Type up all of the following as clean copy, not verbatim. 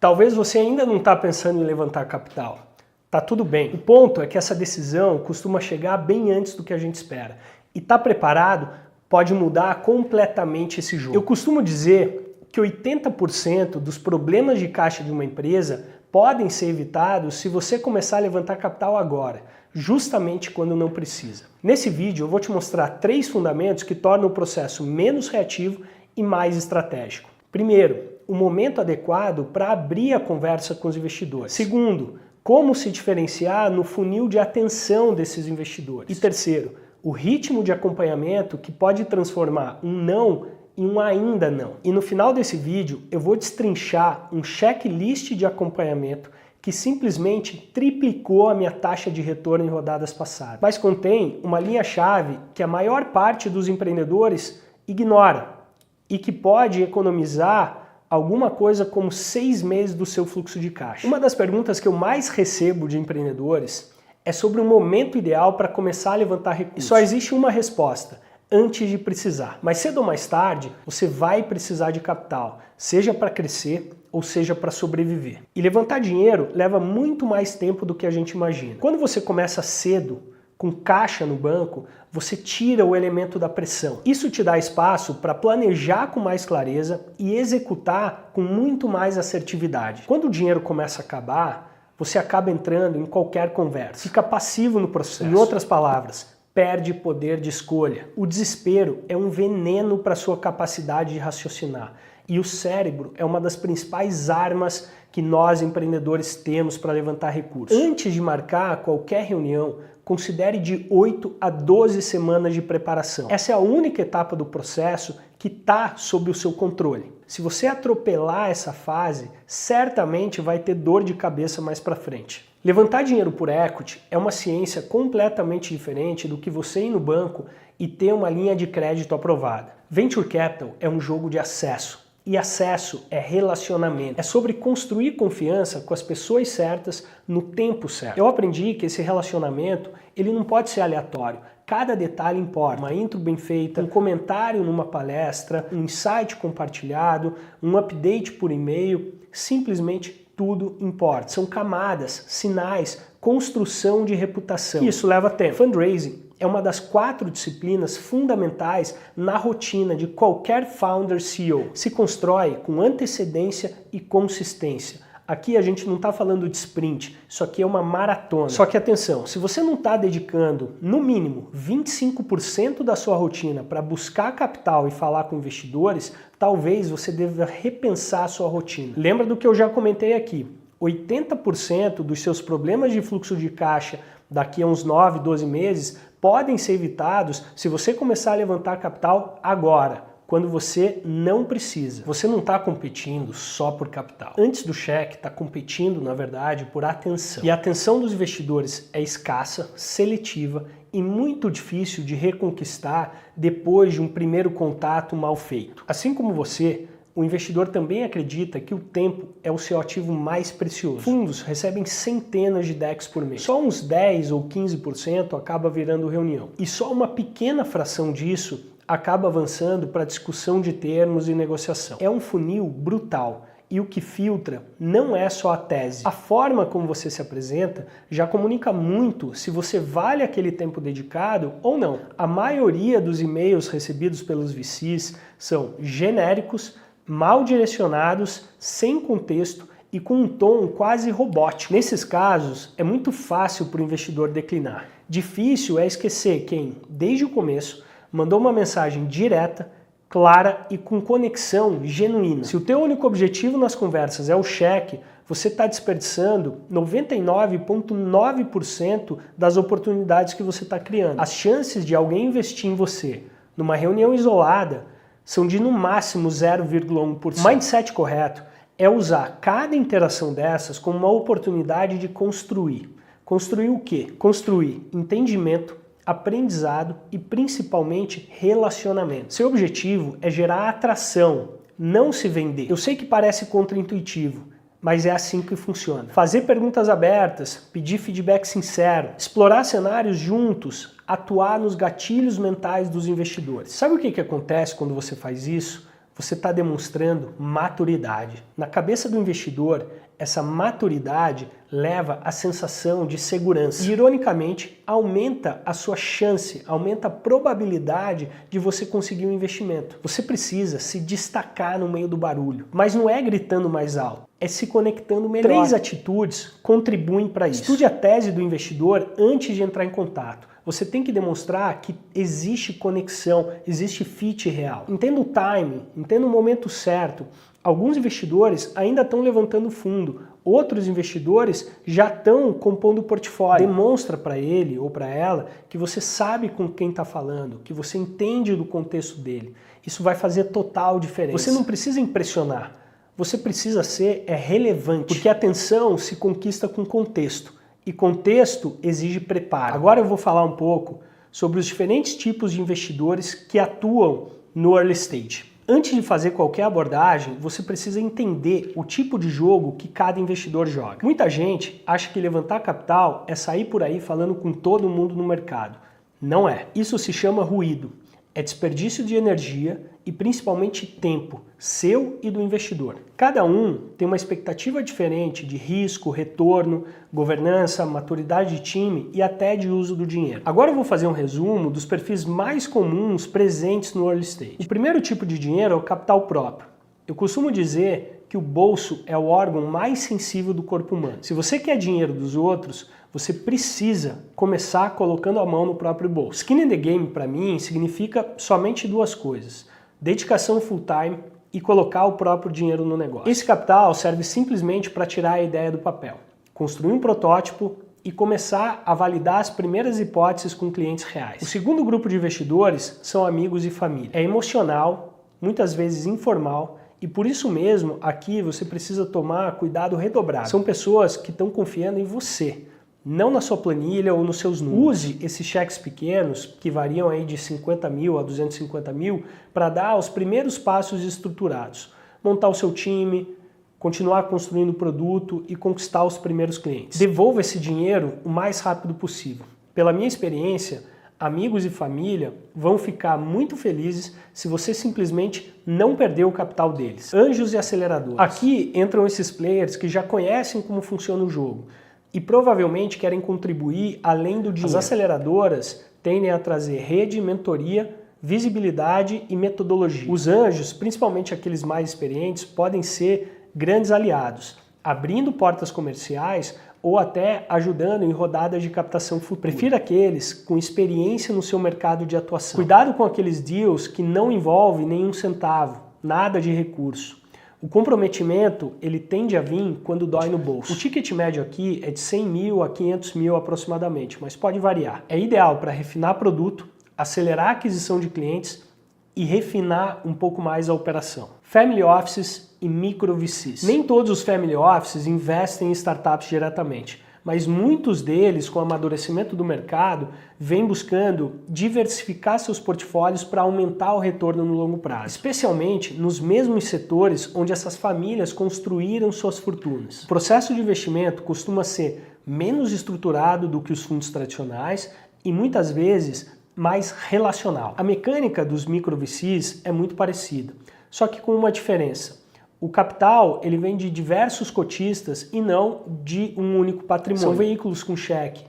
Talvez você ainda não está pensando em levantar capital. Tá tudo bem. O ponto é que essa decisão costuma chegar bem antes do que a gente espera. E estar preparado pode mudar completamente esse jogo. Eu costumo dizer que 80% dos problemas de caixa de uma empresa podem ser evitados se você começar a levantar capital agora, justamente quando não precisa. Nesse vídeo eu vou te mostrar 3 fundamentos que tornam o processo menos reativo e mais estratégico. Primeiro, o momento adequado para abrir a conversa com os investidores. Segundo, como se diferenciar no funil de atenção desses investidores. E terceiro, o ritmo de acompanhamento que pode transformar um não em um ainda não. E no final desse vídeo eu vou destrinchar um checklist de acompanhamento que simplesmente triplicou a minha taxa de retorno em rodadas passadas. Mas contém uma linha-chave que a maior parte dos empreendedores ignora e que pode economizar alguma coisa como 6 meses do seu fluxo de caixa. Uma das perguntas que eu mais recebo de empreendedores é sobre o momento ideal para começar a levantar recursos. E só existe uma resposta: antes de precisar. Mas cedo ou mais tarde, você vai precisar de capital, seja para crescer ou seja para sobreviver. E levantar dinheiro leva muito mais tempo do que a gente imagina. Quando você começa cedo, com caixa no banco, você tira o elemento da pressão. Isso te dá espaço para planejar com mais clareza e executar com muito mais assertividade. Quando o dinheiro começa a acabar, você acaba entrando em qualquer conversa. Fica passivo no processo. Em outras palavras, perde poder de escolha. O desespero é um veneno para a sua capacidade de raciocinar. E o cérebro é uma das principais armas que nós empreendedores temos para levantar recursos. Antes de marcar qualquer reunião, considere de 8 a 12 semanas de preparação. Essa é a única etapa do processo que está sob o seu controle. Se você atropelar essa fase, certamente vai ter dor de cabeça mais para frente. Levantar dinheiro por equity é uma ciência completamente diferente do que você ir no banco e ter uma linha de crédito aprovada. Venture Capital é um jogo de acesso. E acesso é relacionamento. É sobre construir confiança com as pessoas certas no tempo certo. Eu aprendi que esse relacionamento ele não pode ser aleatório. Cada detalhe importa. Uma intro bem feita, um comentário numa palestra, um insight compartilhado, um update por e-mail, simplesmente tudo importa. São camadas, sinais, construção de reputação. E isso leva tempo. Fundraising é uma das 4 disciplinas fundamentais na rotina de qualquer founder CEO. Se constrói com antecedência e consistência. Aqui a gente não está falando de sprint, isso aqui é uma maratona. Só que atenção, se você não está dedicando no mínimo 25% da sua rotina para buscar capital e falar com investidores, talvez você deva repensar a sua rotina. Lembra do que eu já comentei aqui, 80% dos seus problemas de fluxo de caixa daqui a uns 9, 12 meses podem ser evitados se você começar a levantar capital agora, quando você não precisa. Você não está competindo só por capital. Antes do cheque, está competindo, na verdade, por atenção. E a atenção dos investidores é escassa, seletiva e muito difícil de reconquistar depois de um primeiro contato mal feito. Assim como você, o investidor também acredita que o tempo é o seu ativo mais precioso. Fundos recebem centenas de decks por mês. Só uns 10 ou 15% acaba virando reunião. E só uma pequena fração disso acaba avançando para discussão de termos e negociação. É um funil brutal. E o que filtra não é só a tese. A forma como você se apresenta já comunica muito se você vale aquele tempo dedicado ou não. A maioria dos e-mails recebidos pelos VCs são genéricos, mal direcionados, sem contexto e com um tom quase robótico. Nesses casos, é muito fácil para o investidor declinar. Difícil é esquecer quem, desde o começo, mandou uma mensagem direta, clara e com conexão genuína. Se o teu único objetivo nas conversas é o cheque, você está desperdiçando 99,9% das oportunidades que você está criando. As chances de alguém investir em você numa reunião isolada são de no máximo 0,1%. O mindset correto é usar cada interação dessas como uma oportunidade de construir. Construir o quê? Construir entendimento, aprendizado e principalmente relacionamento. Seu objetivo é gerar atração, não se vender. Eu sei que parece contraintuitivo, mas é assim que funciona. Fazer perguntas abertas, pedir feedback sincero, explorar cenários juntos, atuar nos gatilhos mentais dos investidores. Sabe o que acontece quando você faz isso? você está demonstrando maturidade. Na cabeça do investidor, essa maturidade leva à sensação de segurança. E, ironicamente, aumenta a sua chance, aumenta a probabilidade de você conseguir um investimento. Você precisa se destacar no meio do barulho, mas não é gritando mais alto, é se conectando melhor. 3 atitudes contribuem para isso. Estude a tese do investidor antes de entrar em contato. Você tem que demonstrar que existe conexão, existe fit real. Entenda o timing, entenda o momento certo. Alguns investidores ainda estão levantando fundo, outros investidores já estão compondo o portfólio. Demonstra para ele ou para ela que você sabe com quem está falando, que você entende do contexto dele. Isso vai fazer total diferença. Você não precisa impressionar, você precisa ser relevante, porque a atenção se conquista com contexto. E contexto exige preparo. Agora eu vou falar um pouco sobre os diferentes tipos de investidores que atuam no early stage. Antes de fazer qualquer abordagem, você precisa entender o tipo de jogo que cada investidor joga. Muita gente acha que levantar capital é sair por aí falando com todo mundo no mercado. Não é. Isso se chama ruído. É desperdício de energia e principalmente tempo, seu e do investidor. Cada um tem uma expectativa diferente de risco, retorno, governança, maturidade de time e até de uso do dinheiro. Agora eu vou fazer um resumo dos perfis mais comuns presentes no early stage. O primeiro tipo de dinheiro é o capital próprio. Eu costumo dizer que o bolso é o órgão mais sensível do corpo humano. Se você quer dinheiro dos outros, você precisa começar colocando a mão no próprio bolso. Skin in the game, para mim, significa somente 2 coisas: dedicação full-time e colocar o próprio dinheiro no negócio. Esse capital serve simplesmente para tirar a ideia do papel, construir um protótipo e começar a validar as primeiras hipóteses com clientes reais. O segundo grupo de investidores são amigos e família. É emocional, muitas vezes informal, e por isso mesmo aqui você precisa tomar cuidado redobrado. São pessoas que estão confiando em você, não na sua planilha ou nos seus números. Use esses cheques pequenos, que variam aí de 50 mil a 250 mil, para dar os primeiros passos estruturados. Montar o seu time, continuar construindo o produto e conquistar os primeiros clientes. Devolva esse dinheiro o mais rápido possível. Pela minha experiência, amigos e família vão ficar muito felizes se você simplesmente não perder o capital deles. Anjos e aceleradores. Aqui entram esses players que já conhecem como funciona o jogo e provavelmente querem contribuir além do dinheiro. As aceleradoras tendem a trazer rede, mentoria, visibilidade e metodologia. Os anjos, principalmente aqueles mais experientes, podem ser grandes aliados, abrindo portas comerciais ou até ajudando em rodadas de captação futura. Prefira aqueles com experiência no seu mercado de atuação. Cuidado com aqueles deals que não envolvem nenhum centavo, nada de recurso. O comprometimento, ele tende a vir quando dói no bolso. O ticket médio aqui é de 100 mil a 500 mil aproximadamente, mas pode variar. É ideal para refinar produto, acelerar a aquisição de clientes e refinar um pouco mais a operação. Family Offices e Micro VCs. Nem todos os Family Offices investem em startups diretamente, mas muitos deles, com o amadurecimento do mercado, vêm buscando diversificar seus portfólios para aumentar o retorno no longo prazo, especialmente nos mesmos setores onde essas famílias construíram suas fortunas. O processo de investimento costuma ser menos estruturado do que os fundos tradicionais e muitas vezes mais relacional. A mecânica dos micro VCs é muito parecida, só que com uma diferença. O capital ele vem de diversos cotistas e não de um único patrimônio. São veículos com cheque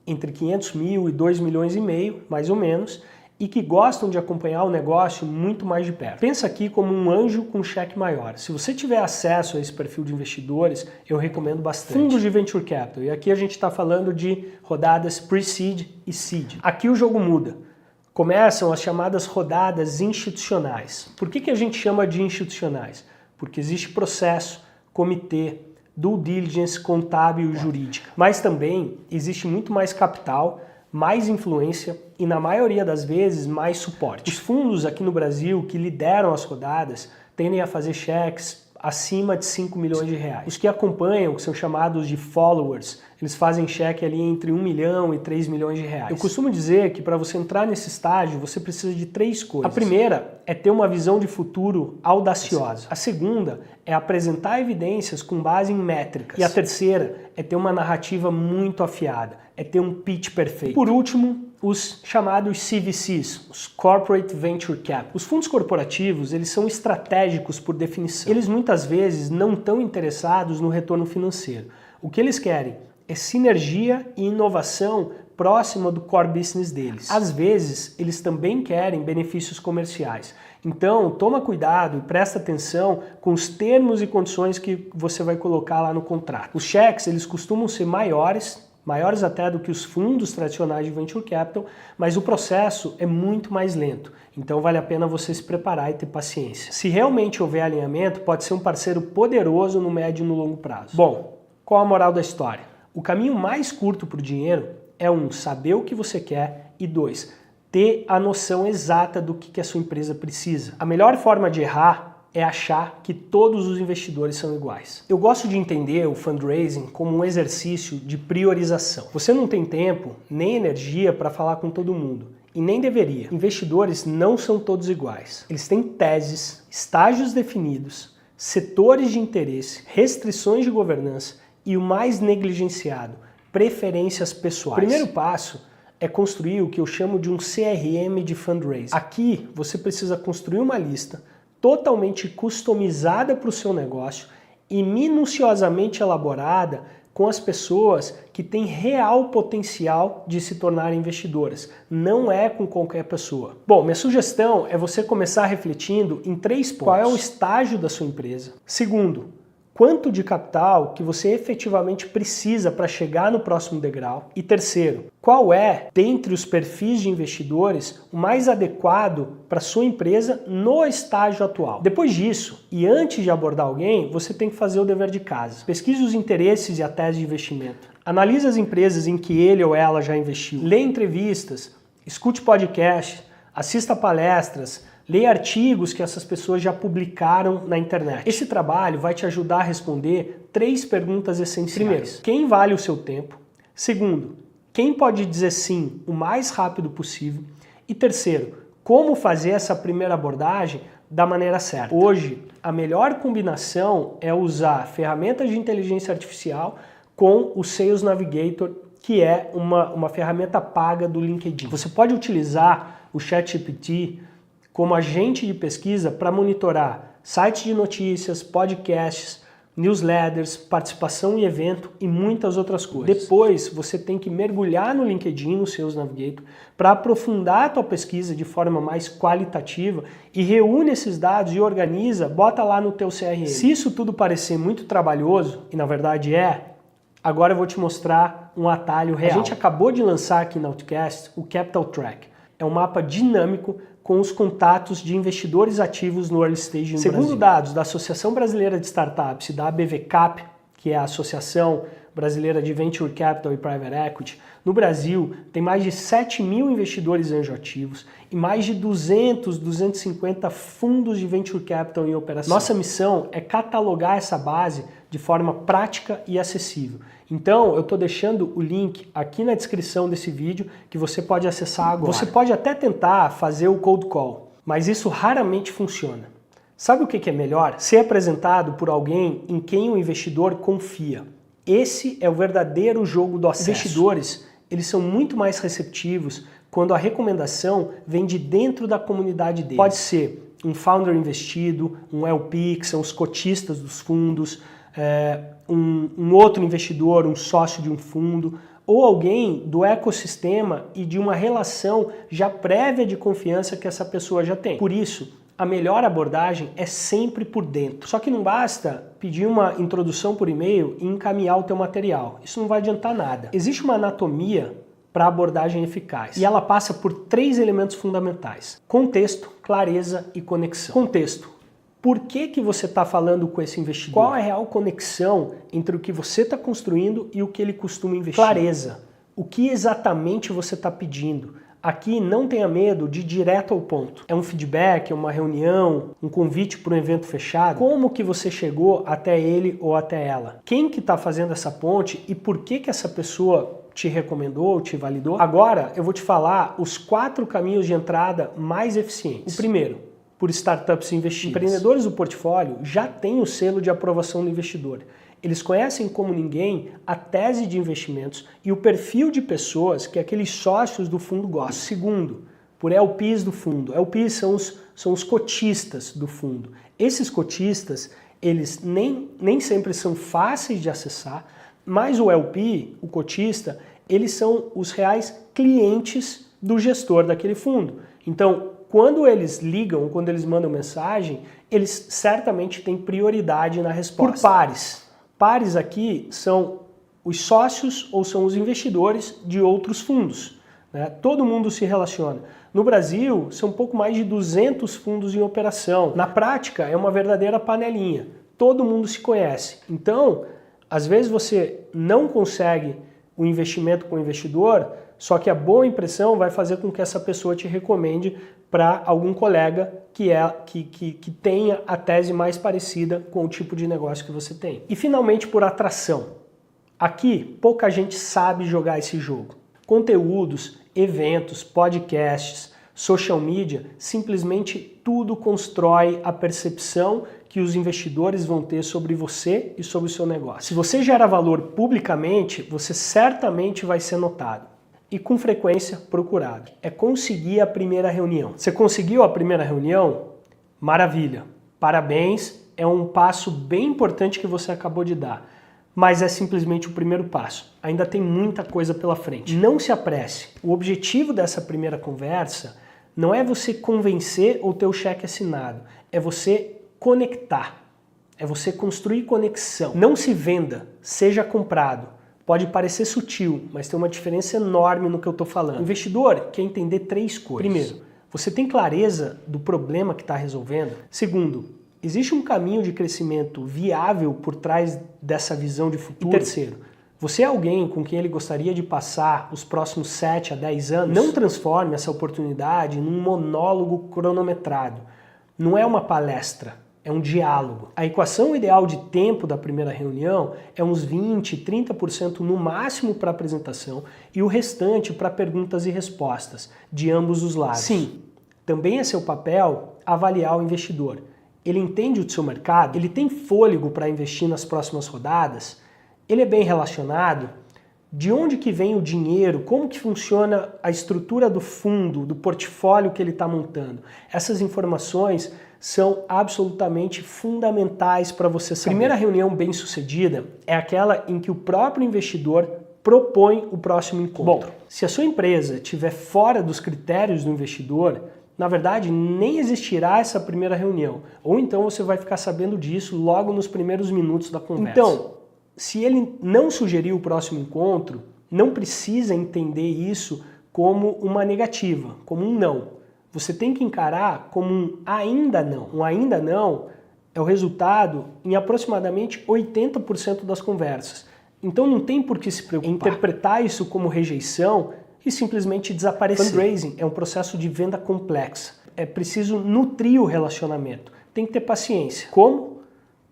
entre 500 mil e 2 milhões e meio, mais ou menos, e que gostam de acompanhar o negócio muito mais de perto. Pensa aqui como um anjo com cheque maior. Se você tiver acesso a esse perfil de investidores, eu recomendo bastante. Fundos de Venture Capital, e aqui a gente está falando de rodadas Pre-Seed e Seed. Aqui o jogo muda. Começam as chamadas rodadas institucionais. Por que a gente chama de institucionais? Porque existe processo, comitê, due diligence, contábil e jurídica. Mas também existe muito mais capital, mais influência e, na maioria das vezes, mais suporte. Os fundos aqui no Brasil que lideram as rodadas tendem a fazer cheques acima de 5 milhões de reais. Os que acompanham, que são chamados de followers, eles fazem cheque ali entre 1 milhão e 3 milhões de reais. Eu costumo dizer que para você entrar nesse estágio, você precisa de 3 coisas. A primeira é ter uma visão de futuro audaciosa. A segunda é apresentar evidências com base em métricas. E a terceira é ter uma narrativa muito afiada, é ter um pitch perfeito. E por último, os chamados CVCs, os Corporate Venture Capital. Os fundos corporativos, eles são estratégicos por definição. Eles muitas vezes não estão interessados no retorno financeiro. O que eles querem é sinergia e inovação próxima do core business deles. Às vezes, eles também querem benefícios comerciais. Então, toma cuidado e presta atenção com os termos e condições que você vai colocar lá no contrato. Os cheques, eles costumam ser maiores até do que os fundos tradicionais de Venture Capital, mas o processo é muito mais lento. Então vale a pena você se preparar e ter paciência. Se realmente houver alinhamento, pode ser um parceiro poderoso no médio e no longo prazo. Bom, qual a moral da história? O caminho mais curto para o dinheiro é saber o que você quer e 2, ter a noção exata do que a sua empresa precisa. A melhor forma de errar é achar que todos os investidores são iguais. Eu gosto de entender o fundraising como um exercício de priorização. Você não tem tempo nem energia para falar com todo mundo. E nem deveria. Investidores não são todos iguais. Eles têm teses, estágios definidos, setores de interesse, restrições de governança e o mais negligenciado, preferências pessoais. O primeiro passo é construir o que eu chamo de um CRM de fundraising. Aqui você precisa construir uma lista totalmente customizada para o seu negócio e minuciosamente elaborada com as pessoas que têm real potencial de se tornarem investidoras. Não é com qualquer pessoa. Bom, minha sugestão é você começar refletindo em 3 pontos. Qual é o estágio da sua empresa? Segundo, quanto de capital que você efetivamente precisa para chegar no próximo degrau? E terceiro, qual é, dentre os perfis de investidores, o mais adequado para sua empresa no estágio atual? Depois disso, e antes de abordar alguém, você tem que fazer o dever de casa. Pesquise os interesses e a tese de investimento. Analise as empresas em que ele ou ela já investiu. Lê entrevistas, escute podcasts, assista palestras, leia artigos que essas pessoas já publicaram na internet. Esse trabalho vai te ajudar a responder 3 perguntas essenciais. Primeiro, quem vale o seu tempo? Segundo, quem pode dizer sim o mais rápido possível? E terceiro, como fazer essa primeira abordagem da maneira certa? Hoje, a melhor combinação é usar ferramentas de inteligência artificial com o Sales Navigator, que é uma ferramenta paga do LinkedIn. Você pode utilizar o ChatGPT como agente de pesquisa para monitorar sites de notícias, podcasts, newsletters, participação em evento e muitas outras coisas. Depois você tem que mergulhar no LinkedIn, no Sales Navigator, para aprofundar a tua pesquisa de forma mais qualitativa e reúne esses dados e organiza, bota lá no teu CRM. Se isso tudo parecer muito trabalhoso, e na verdade agora eu vou te mostrar um atalho real. A gente acabou de lançar aqui na Outcast o Capital Track. É um mapa dinâmico com os contatos de investidores ativos no early stage no Brasil. Segundo dados da Associação Brasileira de Startups e da ABVCAP, que é a Associação Brasileira de Venture Capital e Private Equity, no Brasil tem mais de 7 mil investidores anjo ativos e mais de 250 fundos de Venture Capital em operação. Nossa missão é catalogar essa base de forma prática e acessível. Então, eu estou deixando o link aqui na descrição desse vídeo que você pode acessar agora. Você pode até tentar fazer o cold call, mas isso raramente funciona. Sabe o que é melhor? Ser apresentado por alguém em quem o investidor confia. Esse é o verdadeiro jogo do acesso. Investidores, eles são muito mais receptivos quando a recomendação vem de dentro da comunidade deles. Pode ser um founder investido, um LP, que são os cotistas dos fundos, um outro investidor, um sócio de um fundo, ou alguém do ecossistema e de uma relação já prévia de confiança que essa pessoa já tem. Por isso, a melhor abordagem é sempre por dentro. Só que não basta pedir uma introdução por e-mail e encaminhar o teu material. Isso não vai adiantar nada. Existe uma anatomia para abordagem eficaz e ela passa por 3 elementos fundamentais: contexto, clareza e conexão. Contexto. Por que você está falando com esse investidor? Qual é a real conexão entre o que você está construindo e o que ele costuma investir? Clareza. O que exatamente você está pedindo? Aqui não tenha medo de ir direto ao ponto. É um feedback, é uma reunião, um convite para um evento fechado? Como que você chegou até ele ou até ela? Quem que está fazendo essa ponte e por que essa pessoa te recomendou, te validou? Agora eu vou te falar os 4 caminhos de entrada mais eficientes. O primeiro, por startups investidas. Empreendedores do portfólio já têm o selo de aprovação do investidor. Eles conhecem como ninguém a tese de investimentos e o perfil de pessoas que aqueles sócios do fundo gostam. Segundo, por LPs do fundo. LPs são os cotistas do fundo. Esses cotistas, eles nem sempre são fáceis de acessar, mas o LP, o cotista, eles são os reais clientes do gestor daquele fundo. Então, quando eles ligam, quando eles mandam mensagem, eles certamente têm prioridade na resposta. Por pares. Pares aqui são os sócios ou são os investidores de outros fundos, né? Todo mundo se relaciona. No Brasil, são um pouco mais de 200 fundos em operação. Na prática, é uma verdadeira panelinha. Todo mundo se conhece. Então, às vezes você não consegue o investimento com o investidor, só que a boa impressão vai fazer com que essa pessoa te recomende para algum colega que tenha a tese mais parecida com o tipo de negócio que você tem. E finalmente, por atração. Aqui, pouca gente sabe jogar esse jogo. Conteúdos, eventos, podcasts, social media, simplesmente tudo constrói a percepção que os investidores vão ter sobre você e sobre o seu negócio. Se você gera valor publicamente, você certamente vai ser notado. E com frequência procurado. É conseguir a primeira reunião. Você conseguiu a primeira reunião? Maravilha! Parabéns, é um passo bem importante que você acabou de dar. Mas é simplesmente o primeiro passo. Ainda tem muita coisa pela frente. Não se apresse. O objetivo dessa primeira conversa não é você convencer ou ter o cheque assinado. É você conectar. É você construir conexão. Não se venda, seja comprado. Pode parecer sutil, mas tem uma diferença enorme no que eu estou falando. O investidor quer entender 3 coisas. Primeiro, você tem clareza do problema que está resolvendo? Segundo, existe um caminho de crescimento viável por trás dessa visão de futuro? E terceiro, você é alguém com quem ele gostaria de passar os próximos 7 a 10 anos? Não transforme essa oportunidade num monólogo cronometrado. Não é uma palestra. É um diálogo. A equação ideal de tempo da primeira reunião é uns 20, 30% no máximo para apresentação e o restante para perguntas e respostas de ambos os lados. Sim, também é seu papel avaliar o investidor. Ele entende o seu mercado? Ele tem fôlego para investir nas próximas rodadas? Ele é bem relacionado? De onde que vem o dinheiro? Como que funciona a estrutura do fundo, do portfólio que ele está montando? Essas informações são absolutamente fundamentais para você saber. A primeira reunião bem-sucedida é aquela em que o próprio investidor propõe o próximo encontro. Bom, se a sua empresa estiver fora dos critérios do investidor, na verdade nem existirá essa primeira reunião. Ou então você vai ficar sabendo disso logo nos primeiros minutos da conversa. Então, se ele não sugerir o próximo encontro, não precisa entender isso como uma negativa, como um não. Você tem que encarar como um ainda não. Um ainda não é o resultado em aproximadamente 80% das conversas. Então não tem por que se preocupar. Interpretar isso como rejeição e simplesmente desaparecer. Fundraising é um processo de venda complexa. É preciso nutrir o relacionamento. Tem que ter paciência. Como?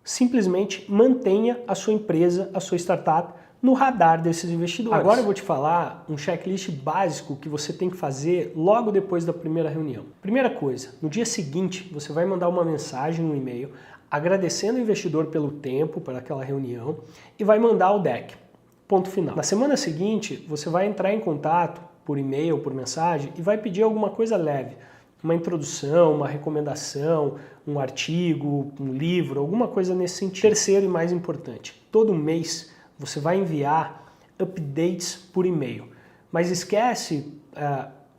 Simplesmente mantenha a sua empresa, a sua startup, no radar desses investidores. Agora eu vou te falar um checklist básico que você tem que fazer logo depois da primeira reunião. Primeira coisa, no dia seguinte você vai mandar uma mensagem no e-mail agradecendo o investidor pelo tempo para aquela reunião e vai mandar o deck. Ponto final. Na semana seguinte você vai entrar em contato por e-mail, por mensagem e vai pedir alguma coisa leve. Uma introdução, uma recomendação, um artigo, um livro, alguma coisa nesse sentido. Terceiro e mais importante, todo mês você vai enviar updates por e-mail, mas esquece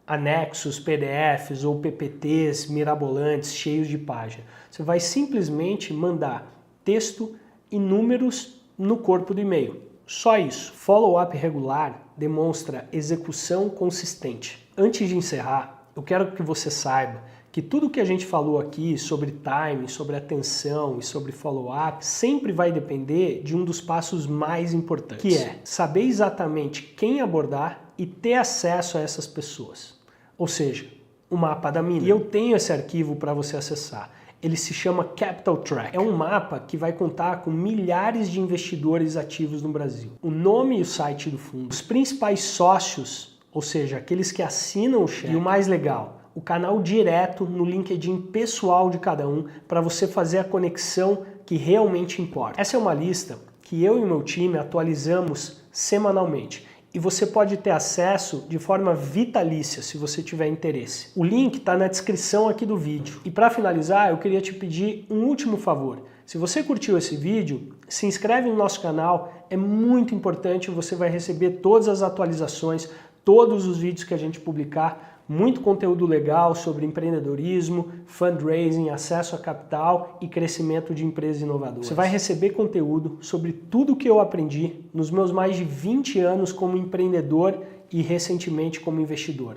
anexos, PDFs ou PPTs mirabolantes, cheios de página. Você vai simplesmente mandar texto e números no corpo do e-mail. Só isso. Follow-up regular demonstra execução consistente. Antes de encerrar, eu quero que você saiba que tudo que a gente falou aqui sobre timing, sobre atenção e sobre follow-up sempre vai depender de um dos passos mais importantes, que é saber exatamente quem abordar e ter acesso a essas pessoas. Ou seja, o mapa da mina. E eu tenho esse arquivo para você acessar. Ele se chama Capital Track. É um mapa que vai contar com milhares de investidores ativos no Brasil. O nome e o site do fundo, os principais sócios, ou seja, aqueles que assinam o cheque, e o mais legal, o canal direto no LinkedIn pessoal de cada um para você fazer a conexão que realmente importa. Essa é uma lista que que eu e meu time atualizamos semanalmente. E você pode ter acesso de forma vitalícia se você tiver interesse. O link está na descrição aqui do vídeo. E para finalizar, eu queria te pedir um último favor. Se você curtiu esse vídeo, se inscreve no nosso canal, é muito importante, você vai receber todas as atualizações, todos os vídeos que a gente publicar, muito conteúdo legal sobre empreendedorismo, fundraising, acesso a capital e crescimento de empresas inovadoras. Você vai receber conteúdo sobre tudo que eu aprendi nos meus mais de 20 anos como empreendedor e recentemente como investidor.